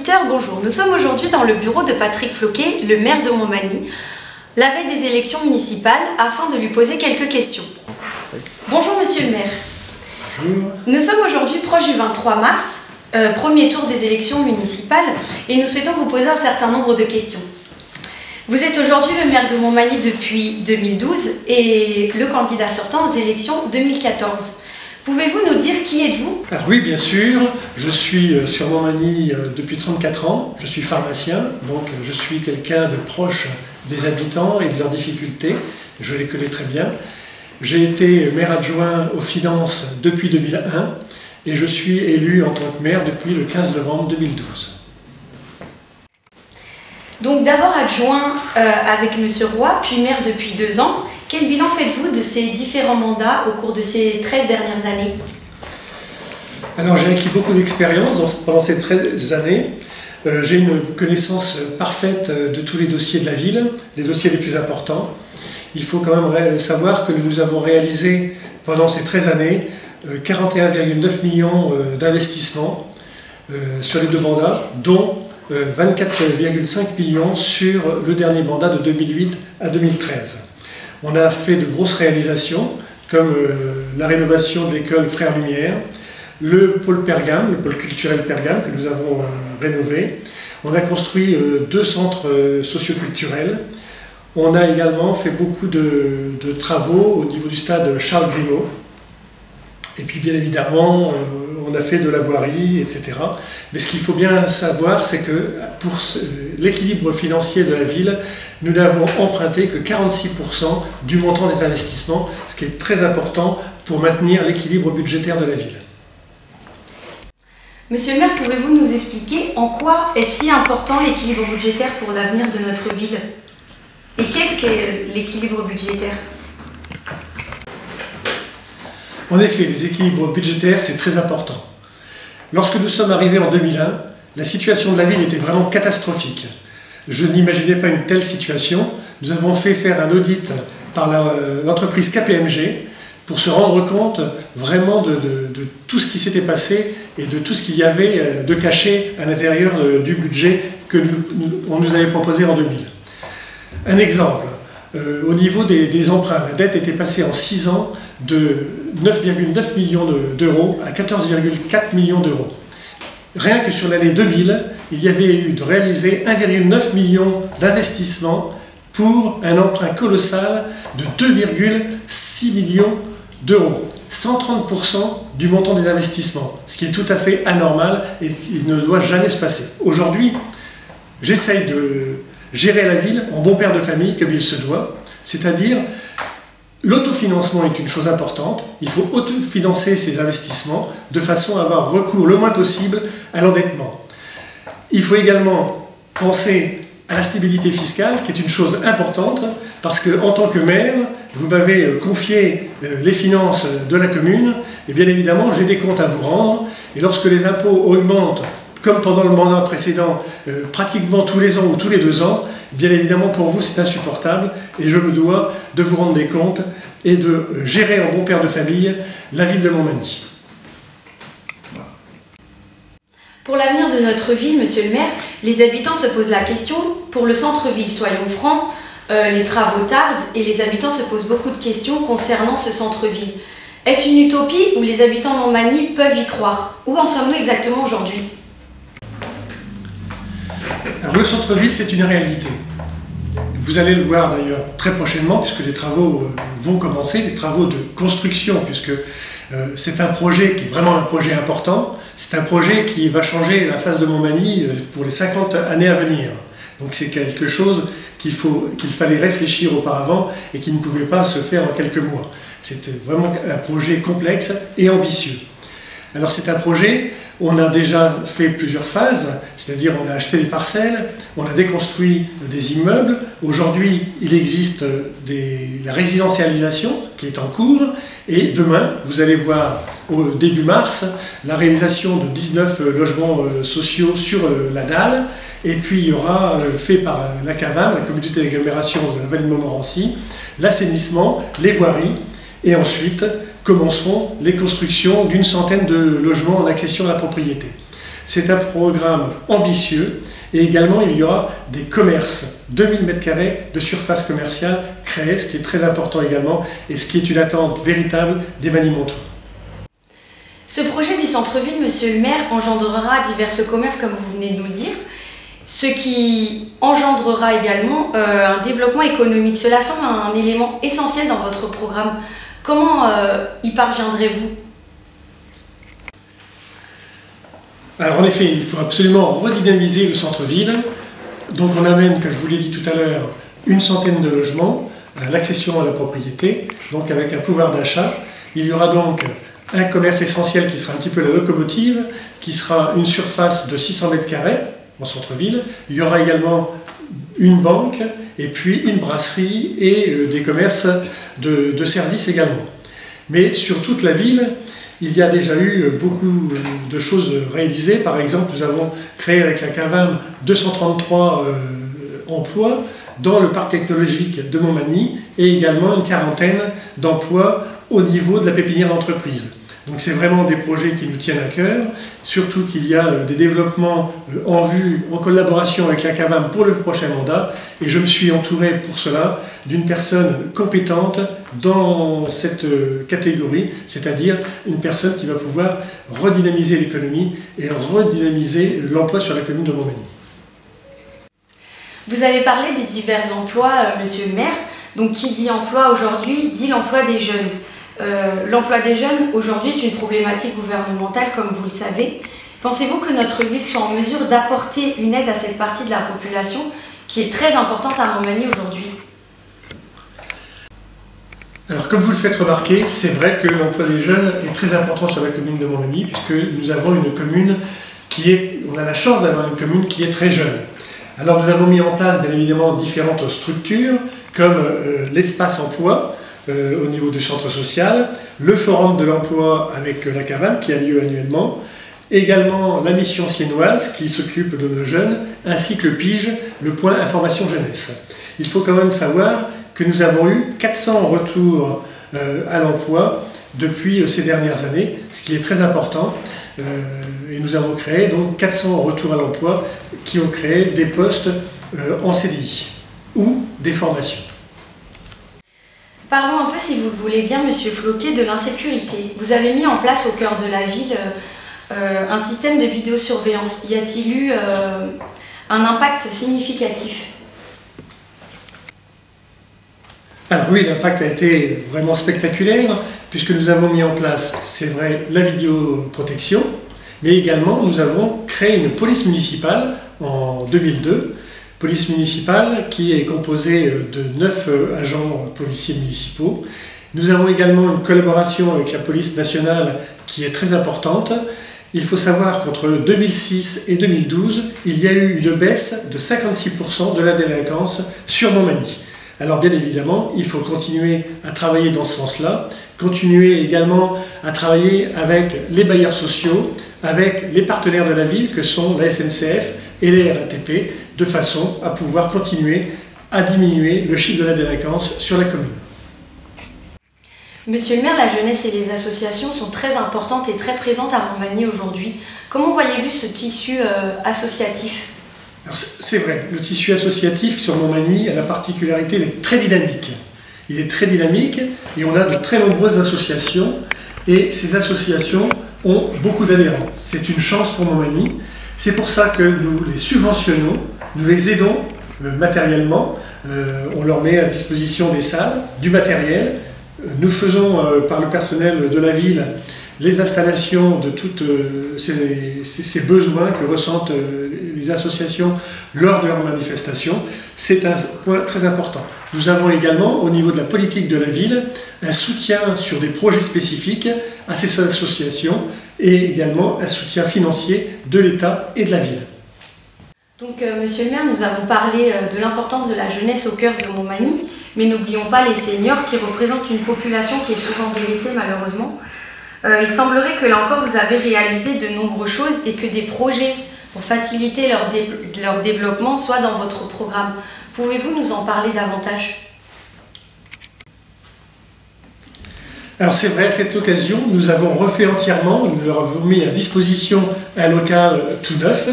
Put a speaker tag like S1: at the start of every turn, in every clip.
S1: auditeurs, bonjour. Nous sommes aujourd'hui dans le bureau de Patrick Floquet, le maire de Montmagny, la veille des élections municipales, afin de lui poser quelques questions. Bonjour monsieur le maire.
S2: Bonjour.
S1: Nous sommes aujourd'hui proche du 23 mars, premier tour des élections municipales, et nous souhaitons vous poser un certain nombre de questions. Vous êtes aujourd'hui le maire de Montmagny depuis 2012 et le candidat sortant aux élections 2014. Pouvez-vous nous dire qui êtes-vous?
S2: Oui, bien sûr. Je suis sur Montmagny depuis 34 ans. Je suis pharmacien, donc je suis quelqu'un de proche des habitants et de leurs difficultés. Je les connais très bien. J'ai été maire adjoint aux finances depuis 2001 et je suis élu en tant que maire depuis le 15 novembre 2012.
S1: Donc d'abord adjoint avec M. Roy, puis maire depuis 2 ans. Quel bilan faites-vous de ces différents mandats au cours de ces 13 dernières années?
S2: Alors j'ai acquis beaucoup d'expérience pendant ces 13 années. J'ai une connaissance parfaite de tous les dossiers de la ville, les dossiers les plus importants. Il faut quand même savoir que nous avons réalisé pendant ces 13 années 41,9 millions d'investissements sur les 2 mandats, dont 24,5 millions sur le dernier mandat de 2008 à 2013. On a fait de grosses réalisations comme la rénovation de l'école Frères Lumière, le pôle Pergame, le pôle culturel Pergame que nous avons rénové. On a construit 2 centres socioculturels. On a également fait beaucoup de travaux au niveau du stade Charles Grimaud. Et puis bien évidemment, on a fait de la voirie, etc. Mais ce qu'il faut bien savoir, c'est que pour l'équilibre financier de la ville, nous n'avons emprunté que 46% du montant des investissements, ce qui est très important pour maintenir l'équilibre budgétaire de la ville.
S1: Monsieur le maire, pouvez-vous nous expliquer en quoi est si important l'équilibre budgétaire pour l'avenir de notre ville? Et qu'est-ce qu'est l'équilibre budgétaire?
S2: En effet, les équilibres budgétaires, c'est très important. Lorsque nous sommes arrivés en 2001, la situation de la ville était vraiment catastrophique. Je n'imaginais pas une telle situation. Nous avons fait faire un audit par l'entreprise KPMG pour se rendre compte vraiment de tout ce qui s'était passé et de tout ce qu'il y avait de caché à l'intérieur du budget qu'on nous avait proposé en 2000. Un exemple, au niveau des emprunts, la dette était passée en 6 ans de 9,9 millions d'euros à 14,4 millions d'euros. Rien que sur l'année 2000, il y avait eu de réaliser 1,9 million d'investissements pour un emprunt colossal de 2,6 millions d'euros. 130% du montant des investissements, ce qui est tout à fait anormal et qui ne doit jamais se passer. Aujourd'hui, j'essaye de gérer la ville en bon père de famille comme il se doit, c'est-à-dire l'autofinancement est une chose importante. Il faut autofinancer ces investissements de façon à avoir recours le moins possible à l'endettement. Il faut également penser à la stabilité fiscale, qui est une chose importante, parce qu'en tant que maire, vous m'avez confié les finances de la commune, et bien évidemment, j'ai des comptes à vous rendre, et lorsque les impôts augmentent, comme pendant le mandat précédent, pratiquement tous les ans ou tous les 2 ans, bien évidemment pour vous c'est insupportable et je me dois de vous rendre des comptes et de gérer en bon père de famille la ville de Montmagny.
S1: Pour l'avenir de notre ville, monsieur le maire, les habitants se posent la question pour le centre-ville. Soyons francs, les travaux tardent et les habitants se posent beaucoup de questions concernant ce centre-ville. Est-ce une utopie ou les habitants de Montmagny peuvent y croire? Où en sommes-nous exactement aujourd'hui?
S2: Alors, le centre-ville, c'est une réalité. Vous allez le voir d'ailleurs très prochainement, puisque les travaux vont commencer, les travaux de construction, puisque c'est un projet qui est vraiment un projet important. C'est un projet qui va changer la face de Montmagny pour les 50 années à venir. Donc c'est quelque chose qu'il fallait réfléchir auparavant et qui ne pouvait pas se faire en quelques mois. C'était vraiment un projet complexe et ambitieux. Alors c'est un projet, on a déjà fait plusieurs phases, c'est-à-dire on a acheté des parcelles, on a déconstruit des immeubles. Aujourd'hui, il existe la résidentialisation qui est en cours et demain, vous allez voir au début mars, la réalisation de 19 logements sociaux sur la dalle. Et puis il y aura, fait par la CAVAM, la communauté d'agglomération de la vallée de Montmorency, l'assainissement, les voiries et ensuite commenceront les constructions d'une centaine de logements en accession à la propriété. C'est un programme ambitieux et également il y aura des commerces, 2000 m² de surface commerciale créée, ce qui est très important également et ce qui est une attente véritable des Manimontois.
S1: Ce projet du centre-ville, monsieur le maire, engendrera divers commerces comme vous venez de nous le dire, ce qui engendrera également un développement économique. Cela semble un élément essentiel dans votre programme. Comment y parviendrez-vous ?
S2: Alors en effet, il faut absolument redynamiser le centre-ville. Donc on amène, comme je vous l'ai dit tout à l'heure, une centaine de logements, l'accession à la propriété, donc avec un pouvoir d'achat. Il y aura donc un commerce essentiel qui sera un petit peu la locomotive, qui sera une surface de 600 m² en centre-ville. Il y aura également une banque et puis une brasserie et des commerces de services également. Mais sur toute la ville, il y a déjà eu beaucoup de choses réalisées. Par exemple, nous avons créé avec la CAVAM 233 emplois dans le parc technologique de Montmagny et également une quarantaine d'emplois au niveau de la pépinière d'entreprise. Donc c'est vraiment des projets qui nous tiennent à cœur, surtout qu'il y a des développements en vue, en collaboration avec la CAVAM pour le prochain mandat, et je me suis entouré pour cela d'une personne compétente dans cette catégorie, c'est-à-dire une personne qui va pouvoir redynamiser l'économie et redynamiser l'emploi sur la commune de Montmagny.
S1: Vous avez parlé des divers emplois, monsieur le maire. Donc qui dit emploi aujourd'hui dit l'emploi des jeunes. L'emploi des jeunes aujourd'hui est une problématique gouvernementale, comme vous le savez. Pensez-vous que notre ville soit en mesure d'apporter une aide à cette partie de la population qui est très importante à Montmagny aujourd'hui?
S2: Alors comme vous le faites remarquer, c'est vrai que l'emploi des jeunes est très important sur la commune de Montmagny puisque nous avons une commune on a la chance d'avoir une commune qui est très jeune. Alors nous avons mis en place bien évidemment différentes structures comme l'espace emploi, au niveau du centre social, le forum de l'emploi avec la CAVAM qui a lieu annuellement, également la mission siennoise qui s'occupe de nos jeunes, ainsi que le PIGE, le point information jeunesse. Il faut quand même savoir que nous avons eu 400 retours à l'emploi depuis ces dernières années, ce qui est très important. Et nous avons créé donc 400 retours à l'emploi qui ont créé des postes en CDI ou des formations.
S1: Parlons un peu, si vous le voulez bien, monsieur Floquet, de l'insécurité. Vous avez mis en place au cœur de la ville un système de vidéosurveillance. Y a-t-il eu un impact significatif?
S2: Alors oui, l'impact a été vraiment spectaculaire, puisque nous avons mis en place, c'est vrai, la vidéoprotection, mais également nous avons créé une police municipale en 2002, police municipale qui est composée de 9 agents policiers municipaux. Nous avons également une collaboration avec la police nationale qui est très importante. Il faut savoir qu'entre 2006 et 2012, il y a eu une baisse de 56% de la délinquance sur Montmagny. Alors bien évidemment, il faut continuer à travailler dans ce sens-là, continuer également à travailler avec les bailleurs sociaux, avec les partenaires de la ville que sont la SNCF et les RATP, de façon à pouvoir continuer à diminuer le chiffre de la délinquance sur la commune.
S1: Monsieur le maire, la jeunesse et les associations sont très importantes et très présentes à Montmagny aujourd'hui. Comment voyez-vous ce tissu associatif?
S2: C'est vrai, le tissu associatif sur Montmagny a la particularité d'être très dynamique. Il est très dynamique et on a de très nombreuses associations et ces associations ont beaucoup d'adhérents. C'est une chance pour Montmagny. C'est pour ça que nous les subventionnons, nous les aidons matériellement. On leur met à disposition des salles, du matériel. Nous faisons par le personnel de la ville les installations de tous ces besoins que ressentent les associations lors de leurs manifestations. C'est un point très important. Nous avons également, au niveau de la politique de la ville, un soutien sur des projets spécifiques à ces associations et également un soutien financier de l'État et de la ville.
S1: Donc, monsieur le maire, nous avons parlé de l'importance de la jeunesse au cœur de Montmagny, mais n'oublions pas les seniors qui représentent une population qui est souvent délaissée malheureusement. Il semblerait que là encore vous avez réalisé de nombreuses choses et que des projets pour faciliter leur développement soient dans votre programme. Pouvez-vous nous en parler davantage?
S2: Alors c'est vrai, à cette occasion, nous avons refait entièrement, nous leur avons mis à disposition un local tout neuf.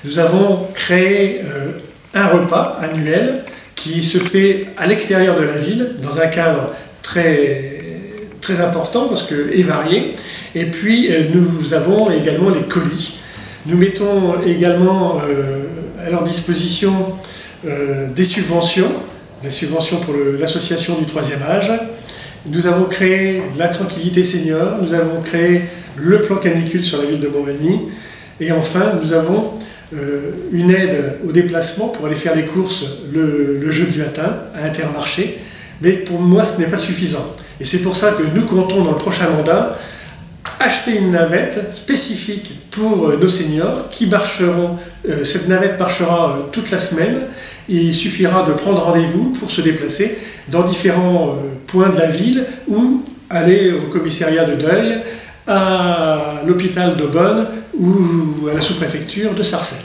S2: Nous avons créé un repas annuel qui se fait à l'extérieur de la ville, dans un cadre très important et varié. Et puis nous avons également les colis. Nous mettons également à leur disposition des subventions pour l'association du 3e âge. Nous avons créé la tranquillité senior, nous avons créé le plan canicule sur la ville de Montmagny. Et enfin, nous avons une aide au déplacement pour aller faire les courses le jeudi matin à Intermarché. Mais pour moi, ce n'est pas suffisant. Et c'est pour ça que nous comptons dans le prochain mandat acheter une navette spécifique pour nos seniors qui marcheront. Cette navette marchera toute la semaine. Il suffira de prendre rendez-vous pour se déplacer dans différents points de la ville ou aller au commissariat de Deuil, à l'hôpital d'Aubonne ou à la sous-préfecture de Sarcelles.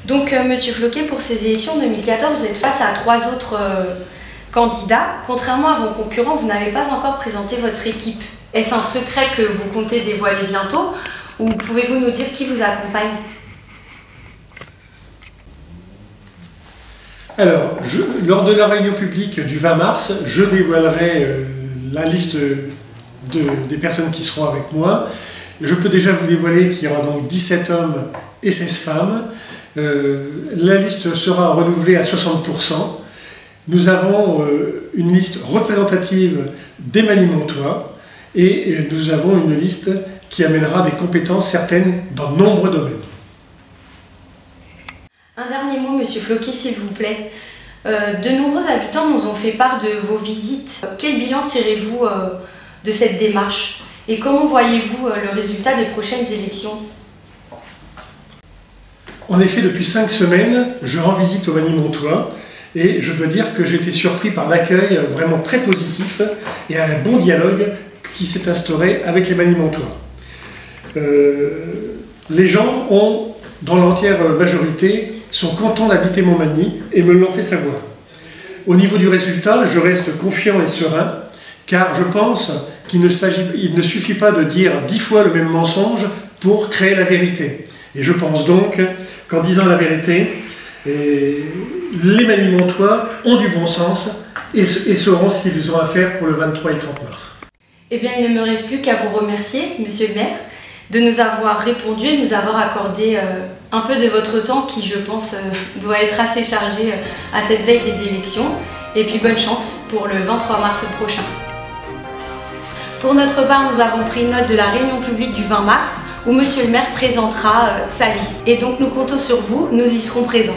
S1: Donc, Monsieur Floquet, pour ces élections 2014, vous êtes face à 3 autres candidats. Contrairement à vos concurrents, vous n'avez pas encore présenté votre équipe. Est-ce un secret que vous comptez dévoiler bientôt ou pouvez-vous nous dire qui vous accompagne ?
S2: Alors, lors de la réunion publique du 20 mars, je dévoilerai la liste des personnes qui seront avec moi. Je peux déjà vous dévoiler qu'il y aura donc 17 hommes et 16 femmes. La liste sera renouvelée à 60%. Nous avons une liste représentative des Manimontois et nous avons une liste qui amènera des compétences certaines dans de nombreux domaines.
S1: Un dernier mot, Monsieur Floquet, s'il vous plaît. De nombreux habitants nous ont fait part de vos visites. Quel bilan tirez-vous de cette démarche? Et comment voyez-vous le résultat des prochaines élections?
S2: En effet, depuis 5 semaines, je rends visite aux Manimontois et je dois dire que j'ai été surpris par l'accueil vraiment très positif et un bon dialogue qui s'est instauré avec les Manimontois. Les gens dans l'entière majorité, sont contents d'habiter Montmagny et me l'ont fait savoir. Au niveau du résultat, je reste confiant et serein, car je pense qu'il ne suffit pas de dire 10 fois le même mensonge pour créer la vérité. Et je pense donc qu'en disant la vérité, les Manimontois ont du bon sens et sauront ce qu'ils ont à faire pour le 23 et le 30 mars.
S1: Eh bien, il ne me reste plus qu'à vous remercier, Monsieur le maire, de nous avoir répondu et de nous avoir accordé un peu de votre temps qui, je pense, doit être assez chargé à cette veille des élections. Et puis bonne chance pour le 23 mars prochain. Pour notre part, nous avons pris note de la réunion publique du 20 mars où Monsieur le maire présentera sa liste. Et donc nous comptons sur vous, nous y serons présents.